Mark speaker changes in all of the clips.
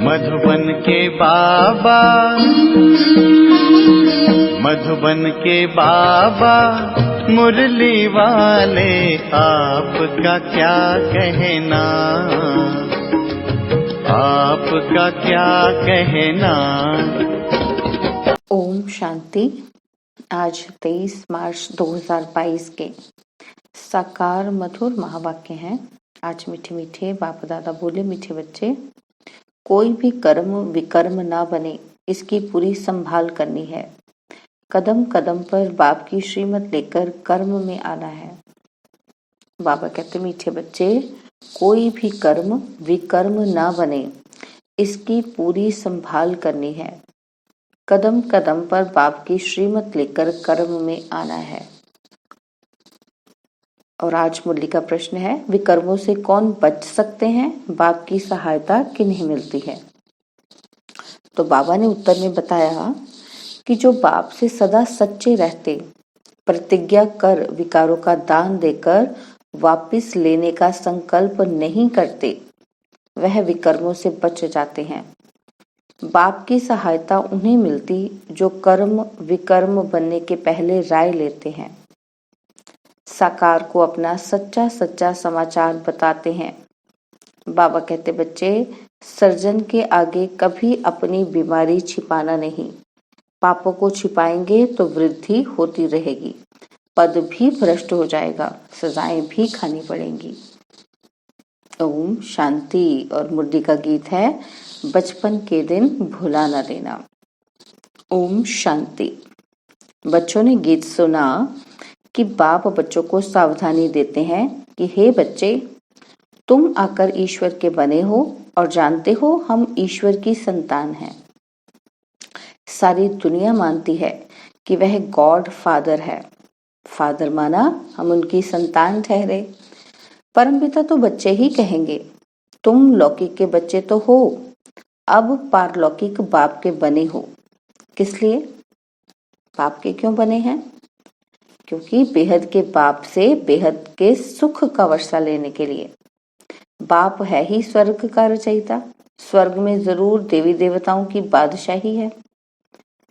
Speaker 1: मधुबन के बाबा, मधुबन के बाबा मुरली वाले, आपका क्या कहना, आपका क्या कहना।
Speaker 2: ओम शांति। आज 23 मार्च 2022 के साकार मधुर महावाक्य हैं। आज मीठे मीठे बाप दादा बोले, मीठे बच्चे, कोई भी कर्म विकर्म ना बने, इसकी पूरी संभाल करनी है। कदम कदम पर बाप की श्रीमत लेकर कर्म में आना है। बाबा कहते, मीठे बच्चे, कोई भी कर्म विकर्म ना बने, इसकी पूरी संभाल करनी है। कदम कदम पर बाप की श्रीमत लेकर कर्म में आना है। और आज मुरली का प्रश्न है, विकर्मों से कौन बच सकते हैं, बाप की सहायता किन्हें मिलती है। तो बाबा ने उत्तर में बताया कि जो बाप से सदा सच्चे रहते, प्रतिज्ञा कर विकारों का दान देकर वापस लेने का संकल्प नहीं करते, वह विकर्मों से बच जाते हैं। बाप की सहायता उन्हें मिलती जो कर्म विकर्म बनने के पहले राय लेते हैं, साकार को अपना सच्चा सच्चा समाचार बताते हैं। बाबा कहते, बच्चे, सर्जन के आगे कभी अपनी बीमारी छिपाना नहीं। पापों को छिपाएंगे तो वृद्धि होती रहेगी, पद भी भ्रष्ट हो जाएगा, सजाएं भी खानी पड़ेंगी। ओम शांति। और मुरली का गीत है, बचपन के दिन भुला न देना। ओम शांति। बच्चों ने गीत सुना कि बाप बच्चों को सावधानी देते हैं कि हे बच्चे, तुम आकर ईश्वर के बने हो और जानते हो हम ईश्वर की संतान हैं। सारी दुनिया मानती है कि वह गॉड फादर है। फादर माना हम उनकी संतान ठहरे। परमपिता तो बच्चे ही कहेंगे। तुम लौकिक के बच्चे तो हो, अब पारलौकिक बाप के बने हो। किस लिए? बाप के क्यों बने हैं? क्योंकि बेहद के बाप से बेहद के सुख का वर्षा लेने के लिए। बाप है ही स्वर्ग का रचयिता। स्वर्ग में जरूर देवी देवताओं की बादशाही है।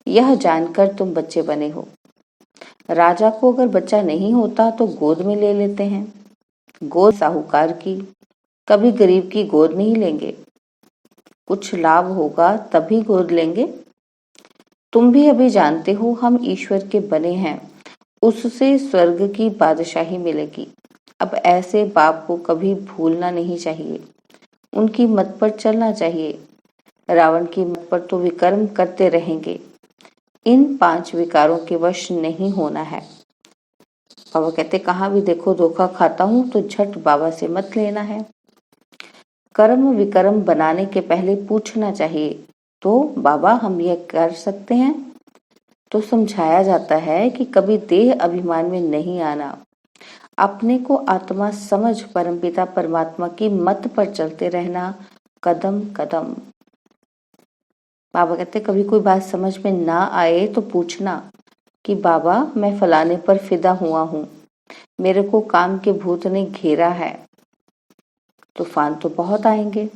Speaker 2: यह जानकर तुम बच्चे बने हो। राजा को अगर बच्चा नहीं होता तो गोद में ले लेते हैं। गोद साहूकार की, कभी गरीब की गोद नहीं लेंगे। कुछ लाभ होगा तभी गोद लेंगे। तुम भी अभी जानते हो हम ईश्वर के बने हैं, उससे स्वर्ग की बादशाही मिलेगी। अब ऐसे बाप को कभी भूलना नहीं चाहिए, उनकी मत पर चलना चाहिए। रावण की मत पर तो विकर्म करते रहेंगे। इन 5 विकारों के वश नहीं होना है। बाबा कहते, कहाँ भी देखो धोखा खाता हूँ तो झट बाबा से मत लेना है। कर्म विकर्म बनाने के पहले पूछना चाहिए, तो बाबा हम यह कर सकते हैं? तो समझाया जाता है कि कभी देह अभिमान में नहीं आना, अपने को आत्मा समझ परमपिता परमात्मा की मत पर चलते रहना, कदम कदम। बाबा कहते, कभी कोई बात समझ में ना आए तो पूछना कि बाबा मैं फलाने पर फिदा हुआ हूँ, मेरे को काम के भूत ने घेरा है। तूफान तो बहुत आएंगे,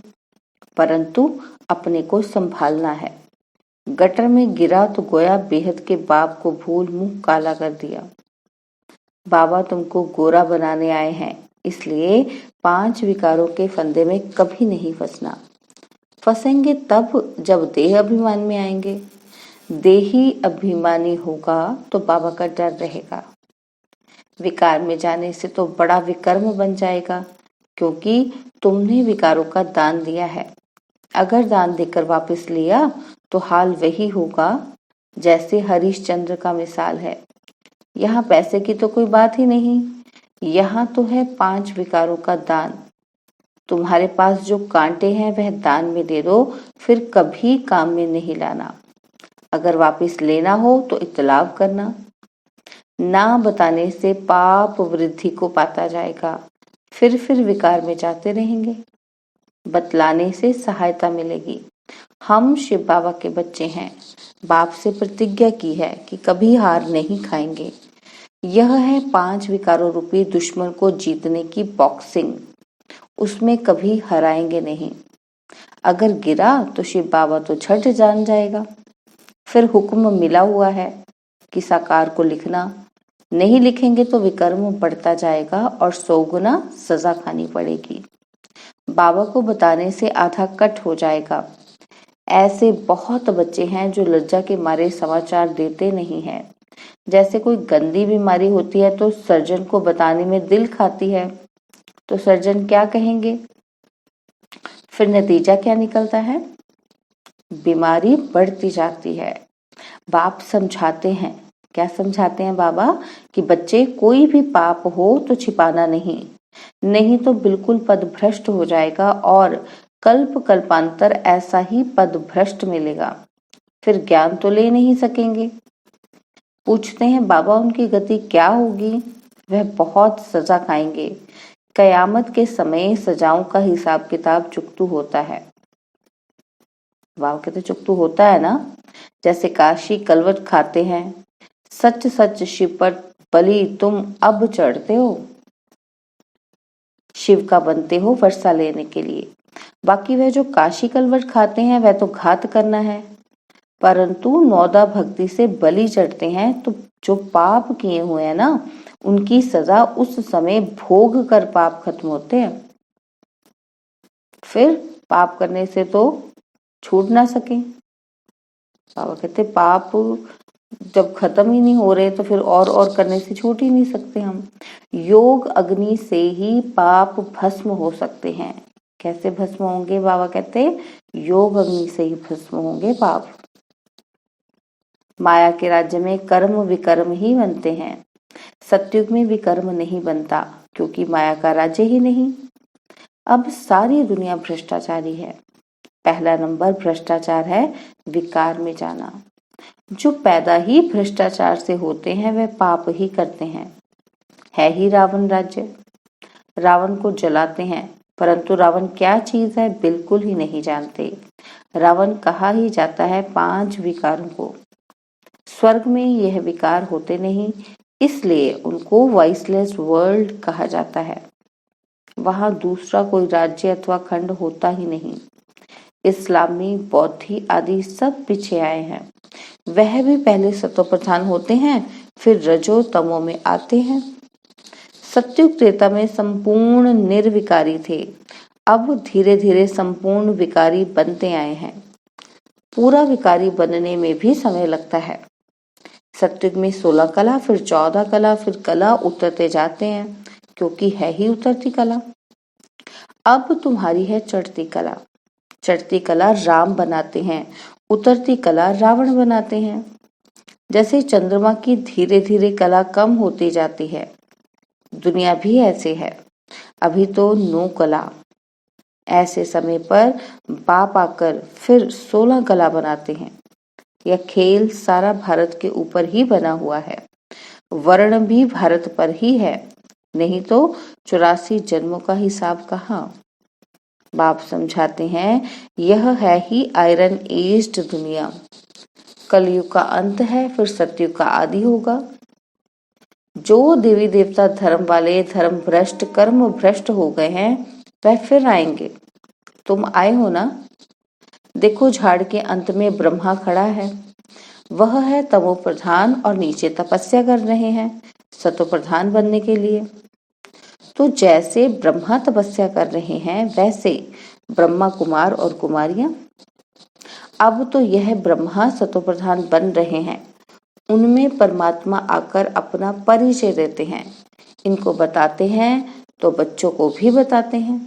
Speaker 2: परंतु अपने को संभालना है। गटर में गिरा तो गोया बेहद के बाप को भूल मुंह काला कर दिया। बाबा तुमको गोरा बनाने आए हैं, इसलिए 5 विकारों के फंदे में कभी नहीं फंसना। फंसेंगे तब जब देह अभिमान में आएंगे। देही अभिमानी होगा तो बाबा का डर रहेगा। विकार में जाने से तो बड़ा विकर्म बन जाएगा, क्योंकि तुमने विकारों का दान दिया है। अगर दान देकर वापस लिया तो हाल वही होगा जैसे हरिश्चंद्र का मिसाल है। यहाँ पैसे की तो कोई बात ही नहीं, यहाँ तो है 5 विकारों का दान। तुम्हारे पास जो कांटे हैं वह दान में दे दो, फिर कभी काम में नहीं लाना। अगर वापस लेना हो तो इतलाव करना। ना बताने से पाप वृद्धि को पाता जाएगा, फिर विकार में जाते रहेंगे। बतलाने से सहायता मिलेगी। हम शिव बाबा के बच्चे हैं, बाप से प्रतिज्ञा की है कि कभी हार नहीं खाएंगे। यह है 5 विकारों रूपी दुश्मन को जीतने की बॉक्सिंग, उसमें कभी हराएंगे नहीं। अगर गिरा तो शिव बाबा तो झट जान जाएगा। फिर हुक्म मिला हुआ है कि साकार को लिखना, नहीं लिखेंगे तो विकर्म बढ़ता जाएगा और 100 गुना सजा खानी पड़ेगी। बाबा को बताने से आधा कट हो जाएगा। ऐसे बहुत बच्चे हैं जो लज्जा के मारे समाचार देते नहीं हैं। जैसे कोई गंदी बीमारी होती है तो सर्जन को बताने में दिल खाती है, तो सर्जन क्या कहेंगे? फिर नतीजा क्या निकलता है? बीमारी बढ़ती जाती है। बाप समझाते हैं, क्या समझाते हैं बाबा? कि बच्चे कोई भी पाप हो तो छिपाना नहीं, नहीं तो बिल्कुल पदभ्रष्ट हो जाएगा और कल्प कल्पांतर ऐसा ही पदभ्रष्ट मिलेगा। फिर ज्ञान तो ले नहीं सकेंगे। पूछते हैं बाबा उनकी गति क्या होगी? वह बहुत सजा खाएंगे। कयामत के समय सजाओं का हिसाब किताब चुकतू होता है। बाबा कहते चुकतू होता है ना। जैसे काशी कलवट खाते हैं, सच सच शिव पर बलि तुम अब चढ़ते हो, शिव का बनते हो वर्षा लेने के लिए। बाकी वह जो काशी कलवट खाते हैं वह तो घात करना है, परंतु नौदा भक्ति से बलि चढ़ते हैं तो जो पाप किए हुए हैं ना, उनकी सजा उस समय भोग कर पाप खत्म होते हैं। फिर पाप करने से तो छूट ना सके। बाबा कहते पाप जब खत्म ही नहीं हो रहे तो फिर और करने से छूट ही नहीं सकते हम। योग अग्नि से ही पाप भस्म हो सकते हैं। कैसे भस्म होंगे? बाबा कहते योग अग्नि से ही भस्म होंगे पाप। माया के राज्य में कर्म विकर्म ही बनते हैं। सतयुग में विकर्म नहीं बनता क्योंकि माया का राज्य ही नहीं। अब सारी दुनिया भ्रष्टाचारी है। पहला नंबर भ्रष्टाचार है विकार में जाना। जो पैदा ही भ्रष्टाचार से होते हैं वह पाप ही करते हैं। है ही रावण राज्य। रावण को जलाते हैं, परंतु रावण क्या चीज है बिल्कुल ही नहीं जानते। रावण कहा ही जाता है 5 विकारों को। स्वर्ग में यह विकार होते नहीं, इसलिए उनको वॉइसलेस वर्ल्ड कहा जाता है। वहां दूसरा कोई राज्य अथवा खंड होता ही नहीं। इस्लामी, बौद्धि आदि सब पीछे आए हैं। वह भी पहले सतोप्रधान होते हैं, फिर रजो तमो में आते हैं। सतयुग त्रेता में संपूर्ण निर्विकारी थे, अब धीरे धीरे संपूर्ण विकारी बनते आए हैं। पूरा विकारी बनने में भी समय लगता है। सतयुग में 16 कला, फिर 14 कला, फिर कला उतरते जाते हैं, क्योंकि है ही उतरती कला। अब तुम्हारी है चढ़ती कला। चढ़ती कला राम बनाते हैं, उतरती कला रावण बनाते हैं। जैसे चंद्रमा की धीरे धीरे कला कम होती जाती है, दुनिया भी ऐसे है। अभी तो 9 कला। ऐसे समय पर बाप आकर फिर 16 कला बनाते हैं। यह खेल सारा भारत के ऊपर ही बना हुआ है। वर्ण भी भारत पर ही है, नहीं तो 84 जन्मों का हिसाब कहाँ। बाप समझाते हैं यह है ही आयरन एज्ड दुनिया। कलयुग का अंत है, फिर सतयुग का आदि होगा। जो देवी देवता धर्म वाले धर्म भ्रष्ट कर्म भ्रष्ट हो गए हैं वह फिर आएंगे। तुम आए हो ना। देखो झाड़ के अंत में ब्रह्मा खड़ा है, वह है तमो प्रधान और नीचे तपस्या कर रहे हैं सतो प्रधान बनने के लिए। तो जैसे ब्रह्मा तपस्या कर रहे हैं वैसे ब्रह्मा कुमार और कुमारियां। अब तो यह ब्रह्मा सतो प्रधान बन रहे हैं, उनमें परमात्मा आकर अपना परिचय देते हैं। इनको बताते हैं तो बच्चों को भी बताते हैं।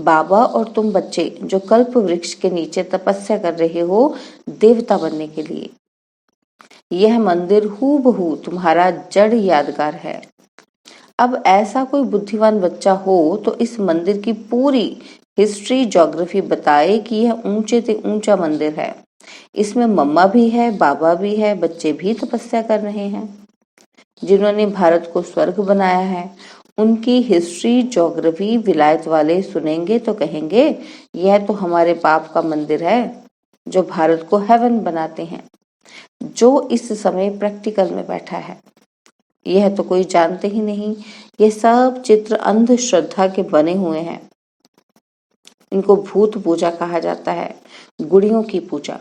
Speaker 2: बाबा और तुम बच्चे जो कल्प वृक्ष के नीचे तपस्या कर रहे हो देवता बनने के लिए, यह मंदिर हूबहू तुम्हारा जड़ यादगार है। अब ऐसा कोई बुद्धिमान बच्चा हो तो इस मंदिर की पूरी हिस्ट्री ज्योग्राफी बताए कि यह ऊंचे से ऊंचा मंदिर है, इसमें मम्मा भी है, बाबा भी है, बच्चे भी तपस्या कर रहे हैं। जिन्होंने भारत को स्वर्ग बनाया है उनकी हिस्ट्री ज्योग्राफी विलायत वाले सुनेंगे तो कहेंगे यह तो हमारे बाप का मंदिर है जो भारत को हेवन बनाते हैं, जो इस समय प्रैक्टिकल में बैठा है। यह तो कोई जानते ही नहीं, ये सब चित्र अंधश्रद्धा के बने हुए हैं। इनको भूत पूजा कहा जाता है, गुड़ियों की पूजा।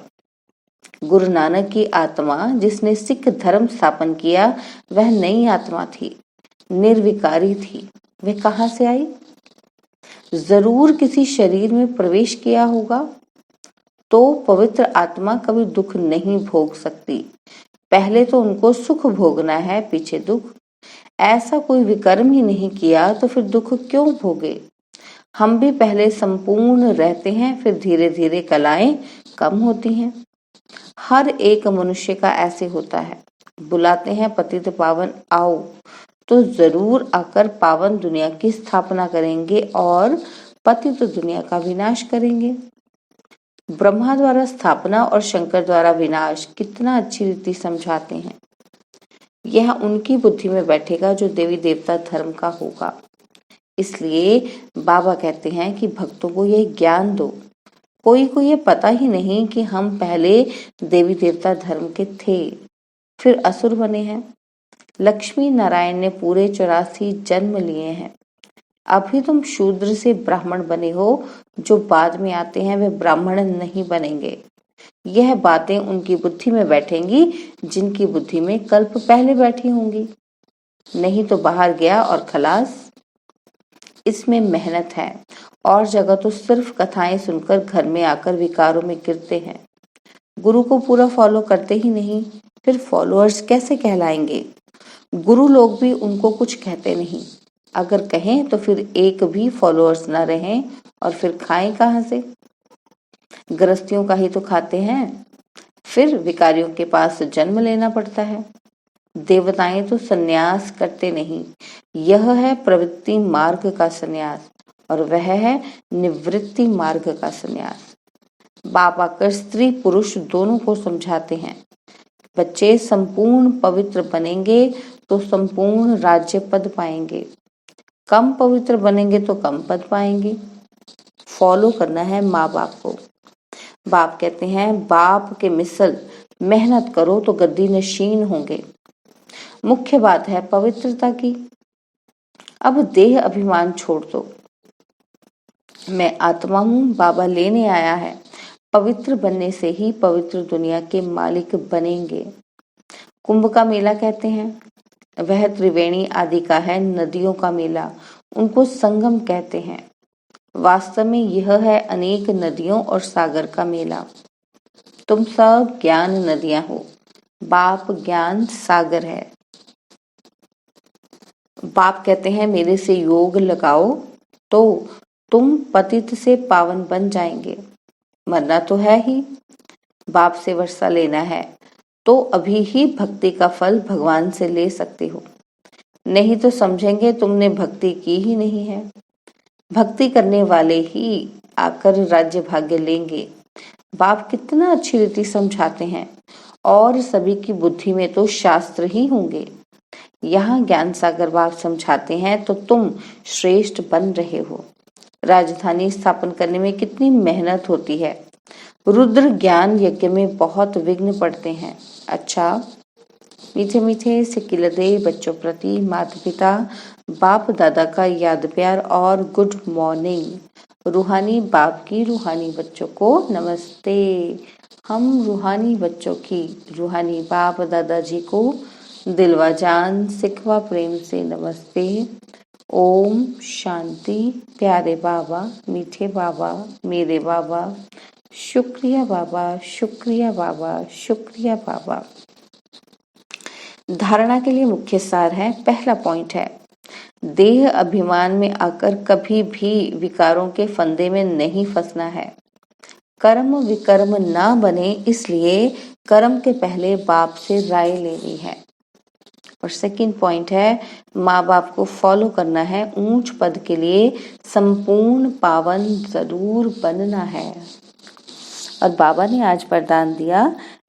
Speaker 2: गुरु नानक की आत्मा जिसने सिख धर्म स्थापन किया वह नई आत्मा थी, निर्विकारी थी। वह कहाँ से आई? जरूर किसी शरीर में प्रवेश किया होगा। तो पवित्र आत्मा कभी दुख नहीं भोग सकती। पहले तो उनको सुख भोगना है, पीछे दुख। ऐसा कोई विकर्म ही नहीं किया तो फिर दुख क्यों भोगे? हम भी पहले संपूर्ण रहते हैं, फिर धीरे धीरे कलाएं कम होती हैं। हर एक मनुष्य का ऐसे होता है। बुलाते हैं पतित पावन आओ, तो जरूर आकर पावन दुनिया की स्थापना करेंगे और पतित दुनिया का विनाश करेंगे। ब्रह्मा द्वारा स्थापना और शंकर द्वारा विनाश कितना अच्छी रीति समझाते हैं। यह उनकी बुद्धि में बैठेगा जो देवी देवता धर्म का होगा। इसलिए बाबा कहते हैं कि भक्तों को यह ज्ञान दो। कोई को ये पता ही नहीं कि हम पहले देवी देवता धर्म के थे, फिर असुर बने हैं। लक्ष्मी नारायण ने पूरे 84 जन्म लिए हैं। अभी तुम शूद्र से ब्राह्मण बने हो, जो बाद में आते हैं वे ब्राह्मण नहीं बनेंगे। यह बातें उनकी बुद्धि में बैठेंगी जिनकी बुद्धि में कल्प पहले बैठी होंगी। नहीं तो बाहर गया और खलास। इसमें मेहनत है, और जगह तो सिर्फ कथाएं सुनकर घर में आकर विकारों में गिरते हैं। गुरु को पूरा फॉलो करते ही नहीं, फिर फॉलोअर्स कैसे कहलाएंगे? गुरु लोग भी उनको कुछ कहते नहीं। अगर कहें तो फिर एक भी फॉलोअर्स ना रहें, और फिर खाएं कहाँ से? गृहस्थियों का ही तो खाते हैं। फिर विकारियों के पास जन्म लेना पड़ता है। देवताएं तो सन्यास करते नहीं। यह है प्रवृत्ति मार्ग का सन्यास, और वह है निवृत्ति मार्ग का सन्यास। बाप आकर स्त्री पुरुष दोनों को समझाते हैं। बच्चे संपूर्ण पवित्र बनेंगे तो संपूर्ण राज्य पद पाएंगे। कम पवित्र बनेंगे तो कम पद पाएंगे। फॉलो करना है माँ बाप को। बाप कहते हैं बाप के मिसल मेहनत करो तो गद्दी नशीन होंगे। मुख्य बात है पवित्रता की। अब देह अभिमान छोड़ दो। मैं आत्मा हूँ, बाबा लेने आया है। पवित्र बनने से ही पवित्र दुनिया के मालिक बनेंगे। कुंभ का मेला कहते हैं, वह त्रिवेणी आदि का है, नदियों का मेला। उनको संगम कहते हैं। वास्तव में यह है अनेक नदियों और सागर का मेला। तुम सब ज्ञान नदियां हो, बाप ज्ञान सागर है। बाप कहते हैं मेरे से योग लगाओ तो तुम पतित से पावन बन जाएंगे। मरना तो है ही, बाप से वर्षा लेना है तो अभी ही भक्ति का फल भगवान से ले सकते हो, नहीं तो समझेंगे तुमने भक्ति की ही नहीं है। भक्ति करने वाले ही आकर राज्य भाग्य लेंगे। बाप कितना अच्छी रीति समझाते हैं, और सभी की बुद्धि में तो शास्त्र ही होंगे। यहाँ ज्ञान सागर बाप समझाते हैं तो तुम श्रेष्ठ बन रहे हो। राजधानी स्थापन करने में कितनी मेहनत होती है। रुद्र ज्ञान यज्ञ में बहुत विघ्न पड़ते हैं। अच्छा, मीठे मीठे सिकिलदे बच्चों प्रति माता पिता बाप दादा का याद प्यार और गुड मॉर्निंग। रूहानी बाप की रूहानी बच्चों को नमस्ते। हम रूहानी बच्चों की रूहानी बाप दादाजी को दिलवा जान सिखवा प्रेम से नमस्ते। ओम शांति। प्यारे बाबा, मीठे बाबा, मेरे बाबा, शुक्रिया बाबा, शुक्रिया बाबा, शुक्रिया बाबा। धारणा के लिए मुख्य सार है। पहला पॉइंट है, देह अभिमान में आकर कभी भी विकारों के फंदे में नहीं फंसना है। कर्म विकर्म ना बने, इसलिए कर्म के पहले बाप से राय लेनी है। और सेकंड पॉइंट है, माँ बाप को फॉलो करना है। ऊंच पद के लिए संपूर्ण पावन जरूर बनना है। और बाबा ने आज वरदान दिया,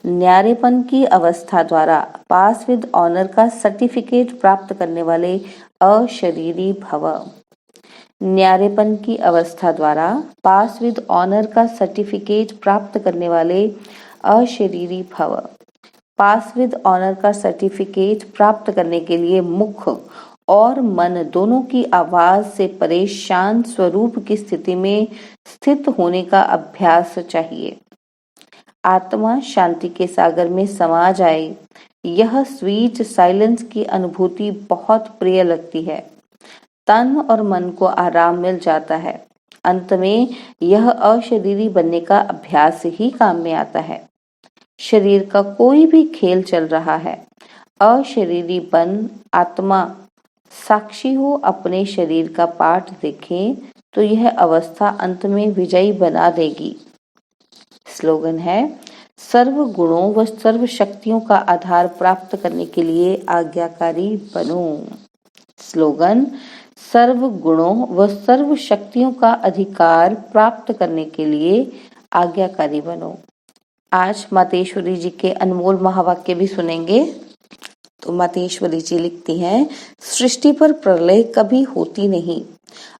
Speaker 2: न्यारेपन की अवस्था द्वारा पास विद ऑनर का सर्टिफिकेट प्राप्त करने वाले अशरीरी भव। न्यारेपन की अवस्था द्वारा पास विद ऑनर का सर्टिफिकेट प्राप्त करने वाले अशरीरी भव। पास विद ऑनर का सर्टिफिकेट प्राप्त करने के लिए मुख और मन दोनों की आवाज से परे शांत स्वरूप की स्थिति में स्थित होने का अभ्यास चाहिए। आत्मा शांति के सागर में समा जाए, यह स्वीट साइलेंस की अनुभूति बहुत प्रिय लगती है। तन और मन को आराम मिल जाता है। अंत में यह अशरीरी बनने का अभ्यास ही काम में आता है। शरीर का कोई भी खेल चल रहा है, अशरीरी बन आत्मा साक्षी हो अपने शरीर का पाठ देखें तो यह अवस्था अंत में विजयी बना देगी। स्लोगन है, सर्व गुणों व सर्व शक्तियों का आधार प्राप्त करने के लिए आज्ञाकारी बनो। स्लोगन, सर्व गुणों व सर्व शक्तियों का अधिकार प्राप्त करने के लिए आज्ञाकारी बनो। आज मातेश्वरी जी के अनमोल महावाक्य भी सुनेंगे। तो मातेश्वरी जी लिखती हैं, सृष्टि पर प्रलय कभी होती नहीं।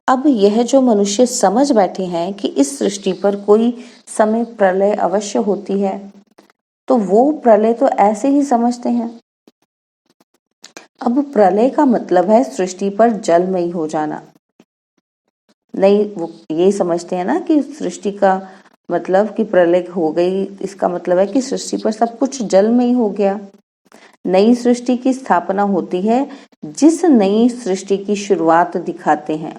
Speaker 2: अब यह जो मनुष्य समझ बैठे हैं कि इस सृष्टि पर कोई समय प्रलय अवश्य होती है, तो वो प्रलय तो ऐसे ही समझते हैं। अब प्रलय का मतलब है सृष्टि पर जलमयी हो जाना। नहीं, वो ये समझते हैं ना कि सृष्टि का मतलब कि प्रलय हो गई, इसका मतलब है कि सृष्टि पर सब कुछ जलमयी हो गया। नई सृष्टि की स्थापना होती है। जिस नई सृष्टि की शुरुआत दिखाते हैं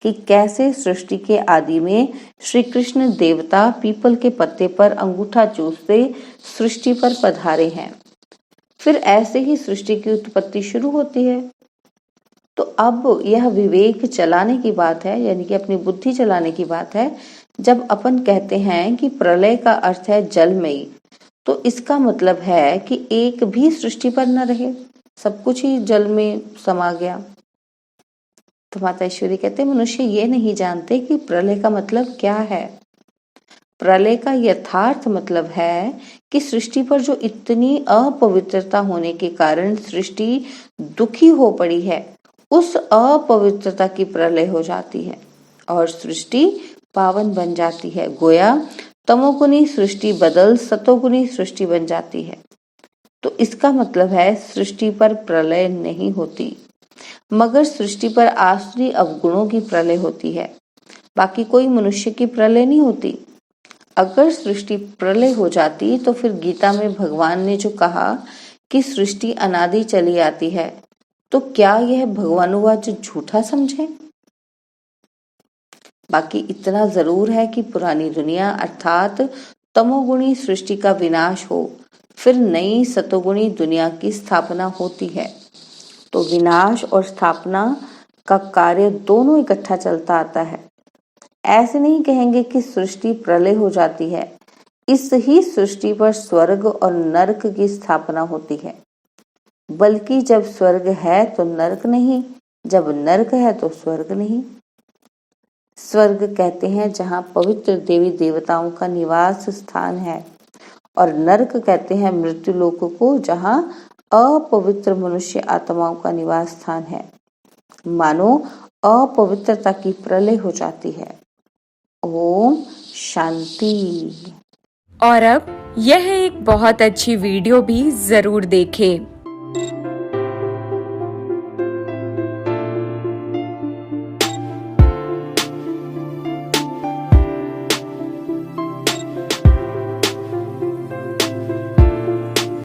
Speaker 2: कि कैसे सृष्टि के आदि में श्री कृष्ण देवता पीपल के पत्ते पर अंगूठा चूसते सृष्टि पर पधारे हैं, फिर ऐसे ही सृष्टि की उत्पत्ति शुरू होती है। तो अब यह विवेक चलाने की बात है, यानी कि अपनी बुद्धि चलाने की बात है। जब अपन कहते हैं कि प्रलय का अर्थ है जलमयी, तो इसका मतलब है कि एक भी सृष्टि पर न रहे, सब कुछ ही जल में समा गया। तो माता ईश्वरी कहते, मनुष्य ये नहीं जानते कि प्रलय का मतलब क्या है। प्रलय का यथार्थ मतलब है कि सृष्टि पर जो इतनी अपवित्रता होने के कारण सृष्टि दुखी हो पड़ी है, उस अपवित्रता की प्रलय हो जाती है और सृष्टि पावन बन जाती है। गोया तमोगुनी सृष्टि बदल सतोगुनी सृष्टि बन जाती है। तो इसका मतलब है सृष्टि पर प्रलय नहीं होती, मगर सृष्टि पर आसुरी अवगुणों की प्रलय होती है। बाकी कोई मनुष्य की प्रलय नहीं होती। अगर सृष्टि प्रलय हो जाती तो फिर गीता में भगवान ने जो कहा कि सृष्टि अनादि चली आती है, तो क्या यह भगवानुवाच झूठा समझे? बाकी इतना जरूर है कि पुरानी दुनिया अर्थात तमोगुणी सृष्टि का विनाश हो, फिर नई सतोगुणी दुनिया की स्थापना होती है। तो विनाश और स्थापना का कार्य दोनों इकट्ठा चलता आता है। ऐसे नहीं कहेंगे कि सृष्टि प्रलय हो जाती है, इस ही सृष्टि पर स्वर्ग और नरक की स्थापना होती है। बल्कि जब स्वर्ग है तो नरक नहीं, जब नरक है तो स्वर्ग नहीं। स्वर्ग कहते हैं जहाँ पवित्र देवी देवताओं का निवास स्थान है, और नरक कहते हैं मृत्यु लोक को, जहाँ अपवित्र मनुष्य आत्माओं का निवास स्थान है। मानो अपवित्रता की प्रलय हो जाती है। ओम शांति।
Speaker 3: और अब यह एक बहुत अच्छी वीडियो भी जरूर देखें।